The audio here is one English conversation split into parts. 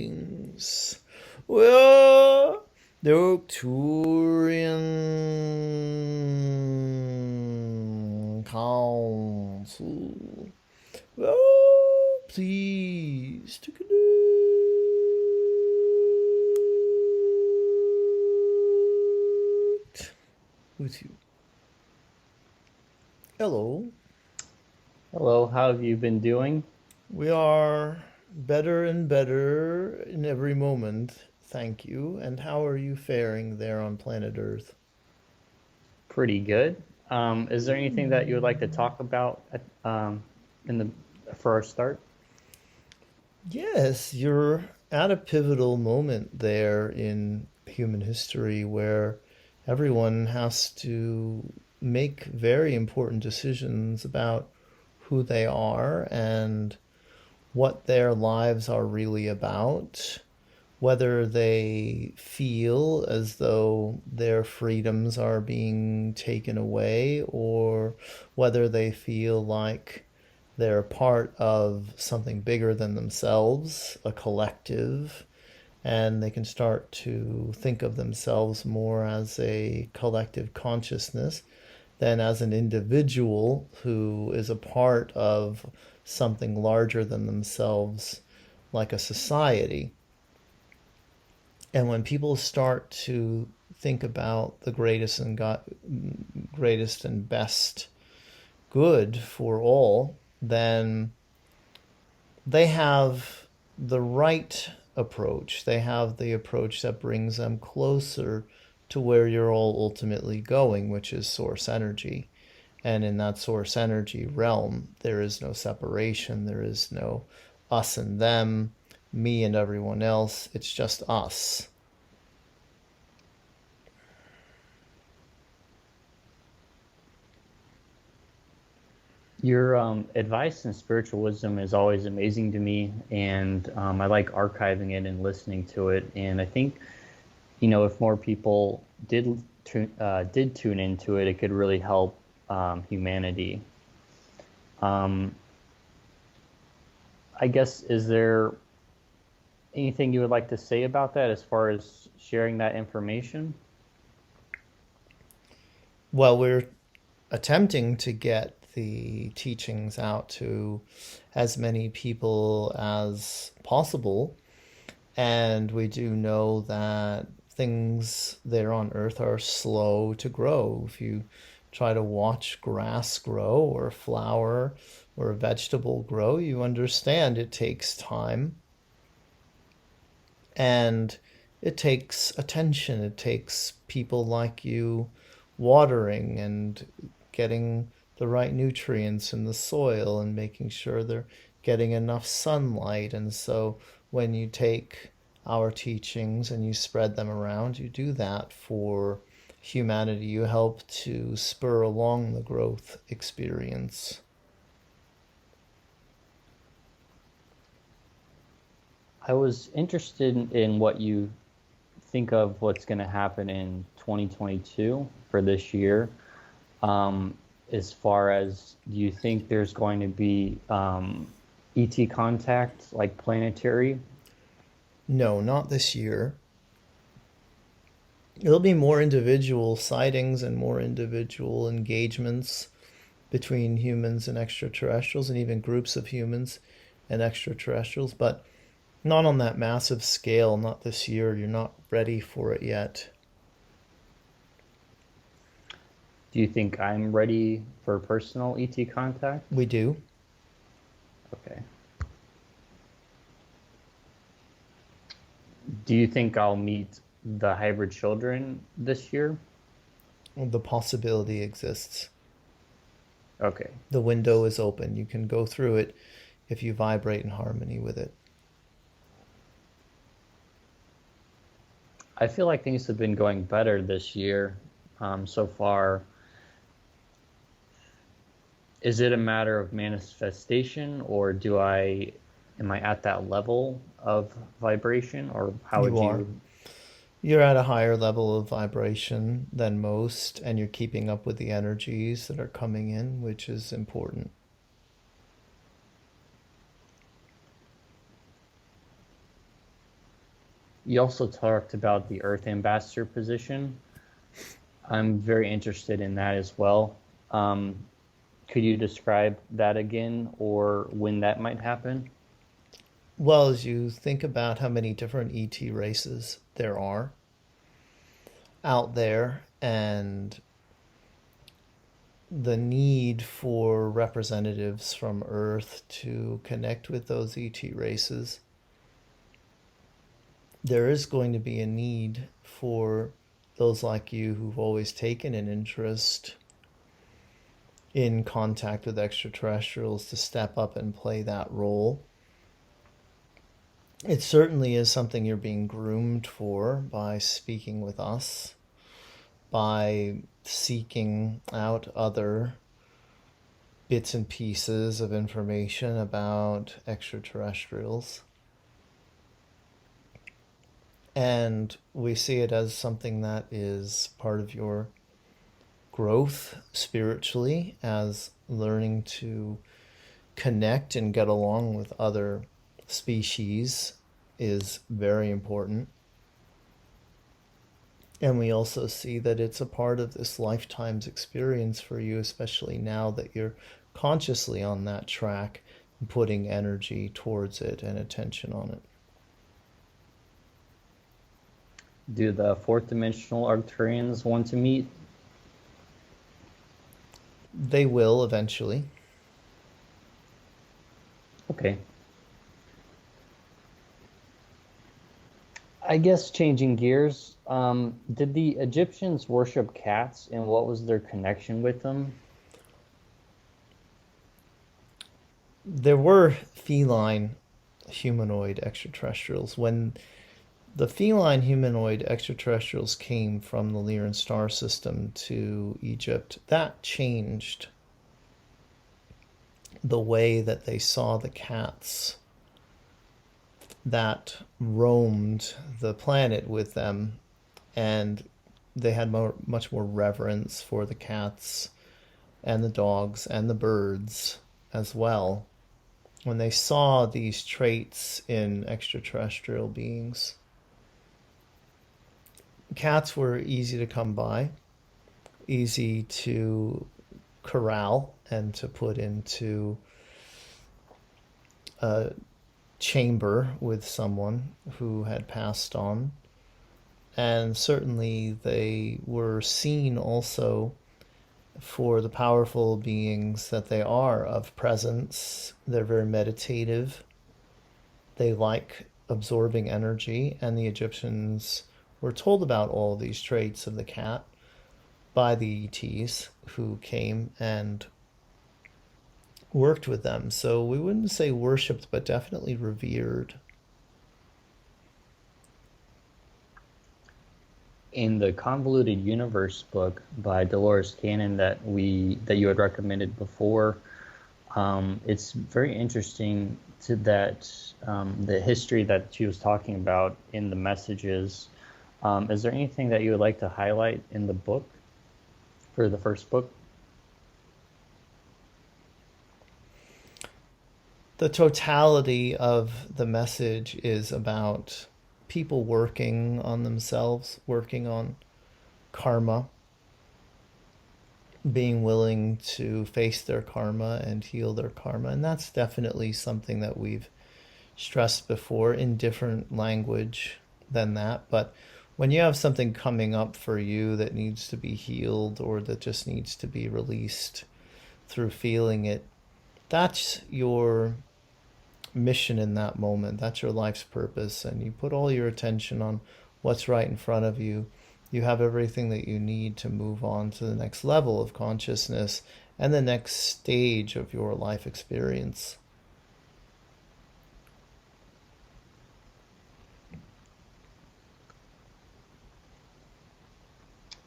Greetings. Well, the Arcturian Council. Well, please to connect with you. Hello. Hello, how have you been doing? We are better and better in every moment, thank you. And how are you faring there on planet Earth? Pretty good. Is there anything that you would like to talk about for our start? Yes, you're at a pivotal moment there in human history where everyone has to make very important decisions about who they are and what their lives are really about, whether they feel as though their freedoms are being taken away, or whether they feel like they're part of something bigger than themselves, a collective, and they can start to think of themselves more as a collective consciousness than as an individual who is a part of something larger than themselves, like a society. And when people start to think about the greatest and best good for all, then they have the right approach. They have the approach that brings them closer to where you're all ultimately going, which is source energy. And in that source energy realm, there is no separation. There is no us and them, me and everyone else. It's just us. Your advice and spiritual wisdom is always amazing to me, and I like archiving it and listening to it. And I think, if more people did tune into it, it could really help humanity. I guess, is there anything you would like to say about that as far as sharing that information? Well, we're attempting to get the teachings out to as many people as possible. And we do know that things there on Earth are slow to grow. If you try to watch grass grow or a flower or a vegetable grow, you understand it takes time and it takes attention. It takes people like you watering and getting the right nutrients in the soil and making sure they're getting enough sunlight. And so when you take our teachings and you spread them around, you do that for humanity. You help to spur along the growth experience. I was interested in what you think of what's going to happen in 2022 for this year. As far as, do you think there's going to be ET contact, like planetary? No, not this year. There'll be more individual sightings and more individual engagements between humans and extraterrestrials, and even groups of humans and extraterrestrials, but not on that massive scale, not this year. You're not ready for it yet. Do you think I'm ready for personal ET contact? We do. Okay. Do you think I'll meet the hybrid children this year? The possibility exists. Okay. The window is open. You can go through it if you vibrate in harmony with it. I feel like things have been going better this year so far. Is it a matter of manifestation, or am I at that level of vibration, or how would You are. you? You're at a higher level of vibration than most, and you're keeping up with the energies that are coming in, which is important. You also talked about the Earth Ambassador position. I'm very interested in that as well. Could you describe that again, or when that might happen? Well, as you think about how many different ET races there are out there and the need for representatives from Earth to connect with those ET races, there is going to be a need for those like you who've always taken an interest in contact with extraterrestrials to step up and play that role. It certainly is something you're being groomed for by speaking with us, by seeking out other bits and pieces of information about extraterrestrials. And we see it as something that is part of your growth spiritually, as learning to connect and get along with other species is very important. And we also see that it's a part of this lifetime's experience for you, especially now that you're consciously on that track and putting energy towards it and attention on it. Do the fourth dimensional Arcturians want to meet? They will eventually. Okay. I guess changing gears, did the Egyptians worship cats, and what was their connection with them? There were feline humanoid extraterrestrials. When the feline humanoid extraterrestrials came from the Lyran star system to Egypt, that changed the way that they saw the cats that roamed the planet with them, and they had much more reverence for the cats and the dogs and the birds as well when they saw these traits in extraterrestrial beings. Cats were easy to come by, easy to corral and to put into a chamber with someone who had passed on. And certainly they were seen also for the powerful beings that they are of presence. They're very meditative. They like absorbing energy, and the Egyptians were told about all these traits of the cat by the ETs who came and worked with them. So we wouldn't say worshipped, but definitely revered. In the Convoluted Universe book by Dolores Cannon that you had recommended before, it's very interesting to that the history that she was talking about in the messages. Is there anything that you would like to highlight in the book for the first book? The totality of the message is about people working on themselves, working on karma, being willing to face their karma and heal their karma. And that's definitely something that we've stressed before in different language than that. But when you have something coming up for you that needs to be healed or that just needs to be released through feeling it, that's your mission in that moment. That's your life's purpose. And you put all your attention on what's right in front of you. You have everything that you need to move on to the next level of consciousness and the next stage of your life experience.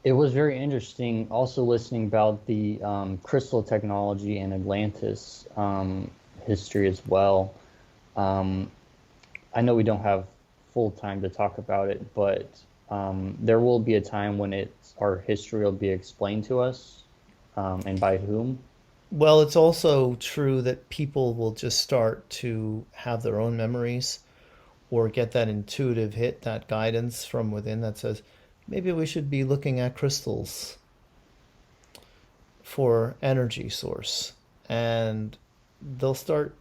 It was very interesting also listening about the crystal technology and Atlantis history as well. I know we don't have full time to talk about it, but there will be a time when our history will be explained to us, and by whom. Well, it's also true that people will just start to have their own memories or get that intuitive hit, that guidance from within that says, maybe we should be looking at crystals for energy source. And they'll start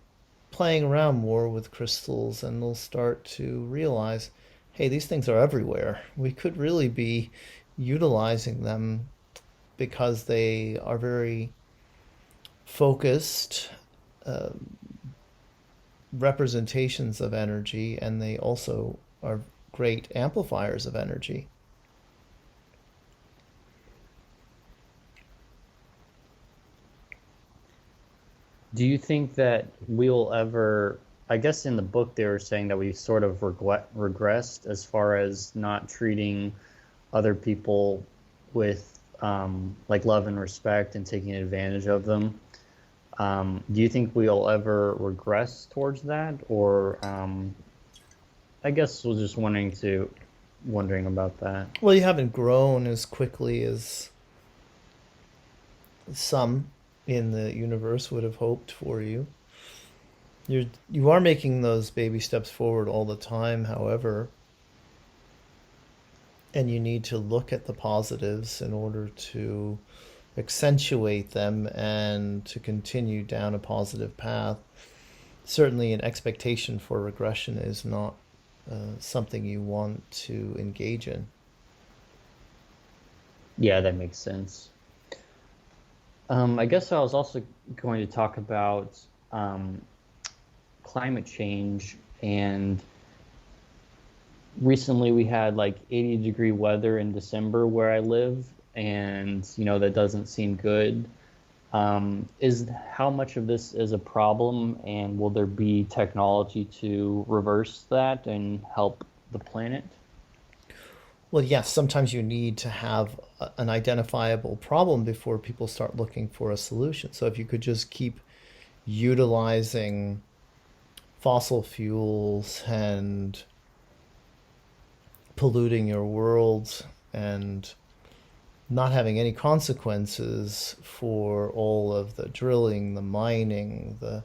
playing around more with crystals and they'll start to realize, hey, these things are everywhere. We could really be utilizing them because they are very focused representations of energy, and they also are great amplifiers of energy. Do you think that we'll ever? I guess in the book they were saying that we sort of regressed as far as not treating other people with like love and respect and taking advantage of them. Do you think we'll ever regress towards that, or I guess we're just wondering about that. Well, you haven't grown as quickly as some in the universe would have hoped for you. You are making those baby steps forward all the time, however, and you need to look at the positives in order to accentuate them and to continue down a positive path. Certainly, an expectation for regression is not something you want to engage in. Yeah, that makes sense. I guess I was also going to talk about climate change, and recently we had like 80-degree weather in December where I live, and that doesn't seem good. Is how much of this is a problem, and will there be technology to reverse that and help the planet? Well, yes, sometimes you need to have an identifiable problem before people start looking for a solution. So if you could just keep utilizing fossil fuels and polluting your world and not having any consequences for all of the drilling, the mining, the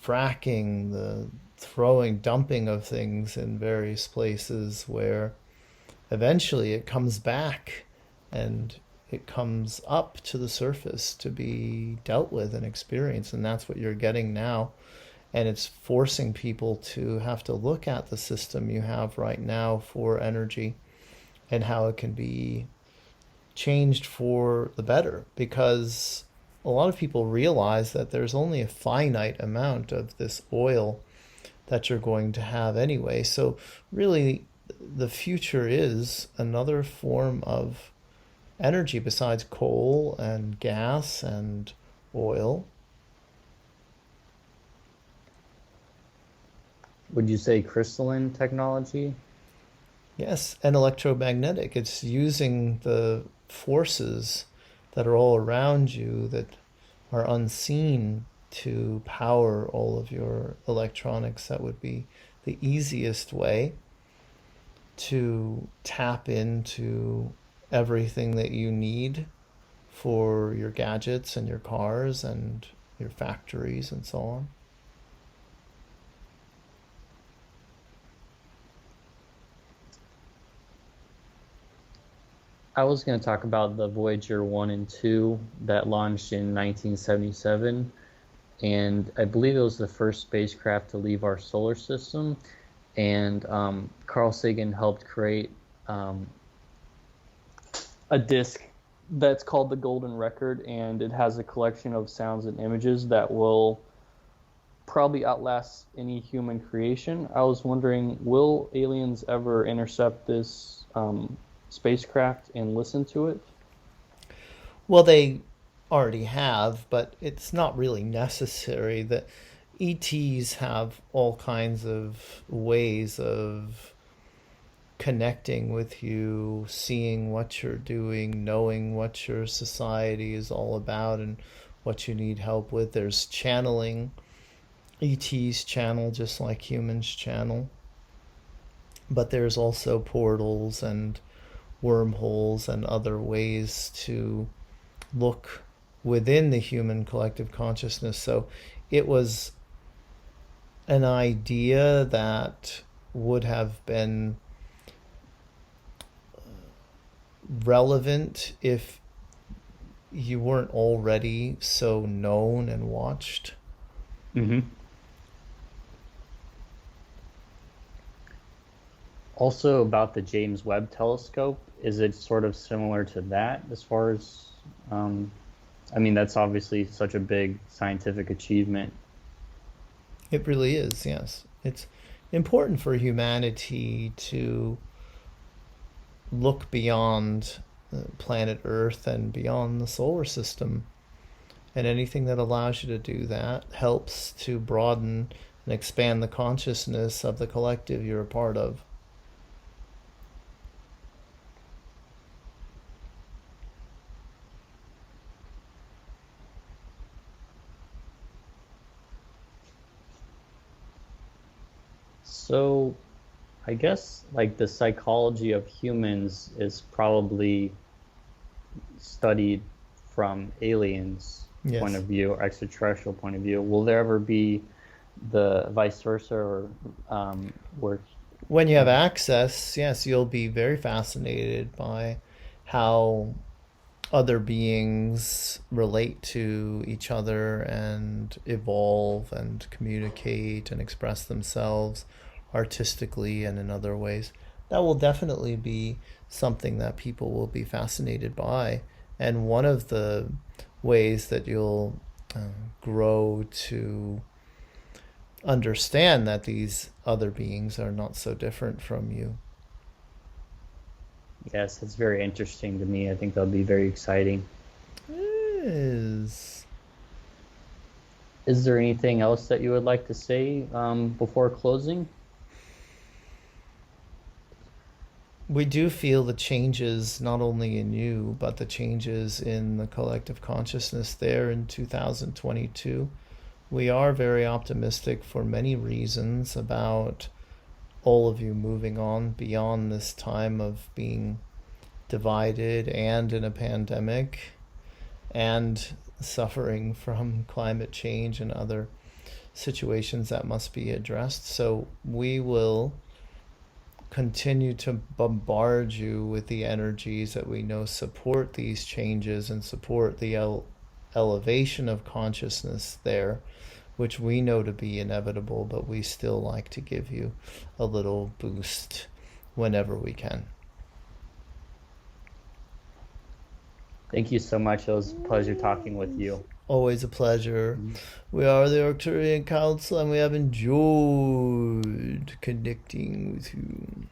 fracking, the dumping of things in various places where eventually it comes back and it comes up to the surface to be dealt with and experienced. And that's what you're getting now. And it's forcing people to have to look at the system you have right now for energy and how it can be changed for the better, because a lot of people realize that there's only a finite amount of this oil that you're going to have anyway. So really the future is another form of energy besides coal and gas and oil. Would you say crystalline technology? Yes, and electromagnetic. It's using the forces that are all around you that are unseen to power all of your electronics. That would be the easiest way to tap into everything that you need for your gadgets and your cars and your factories and so on. I was going to talk about the Voyager 1 and 2 that launched in 1977, and I believe it was the first spacecraft to leave our solar system. And Carl Sagan helped create a disc that's called the Golden Record, and it has a collection of sounds and images that will probably outlast any human creation. I was wondering, will aliens ever intercept this spacecraft and listen to it? Well, they already have, but it's not really necessary. The ETs have all kinds of ways of connecting with you, seeing what you're doing, knowing what your society is all about and what you need help with. There's channeling. ETs channel just like humans channel. But there's also portals and wormholes and other ways to look within the human collective consciousness. So it was an idea that would have been relevant if you weren't already so known and watched. Mm-hmm. Also, about the James Webb Telescope, is it sort of similar to that as far as, I mean, that's obviously such a big scientific achievement. It really is, yes. It's important for humanity to look beyond planet Earth and beyond the solar system. And anything that allows you to do that helps to broaden and expand the consciousness of the collective you're a part of. So, I guess like the psychology of humans is probably studied from aliens' point Yes. of view or extraterrestrial point of view. Will there ever be the vice versa, or where? When you have access, yes, you'll be very fascinated by how other beings relate to each other and evolve and communicate and express themselves artistically and in other ways. That will definitely be something that people will be fascinated by. And one of the ways that you'll grow to understand that these other beings are not so different from you. Yes, it's very interesting to me. I think that'll be very exciting. Is Is there anything else that you would like to say before closing? we do feel the changes not only in you, but the changes in the collective consciousness there in 2022. We are very optimistic for many reasons about all of you moving on beyond this time of being divided and in a pandemic and suffering from climate change and other situations that must be addressed. So we will continue to bombard you with the energies that we know support these changes and support the elevation of consciousness there. which we know to be inevitable, but we still like to give you a little boost whenever we can. Thank you so much. It was a pleasure talking with you. Always a pleasure. We are the Arcturian Council, and we have enjoyed connecting with you.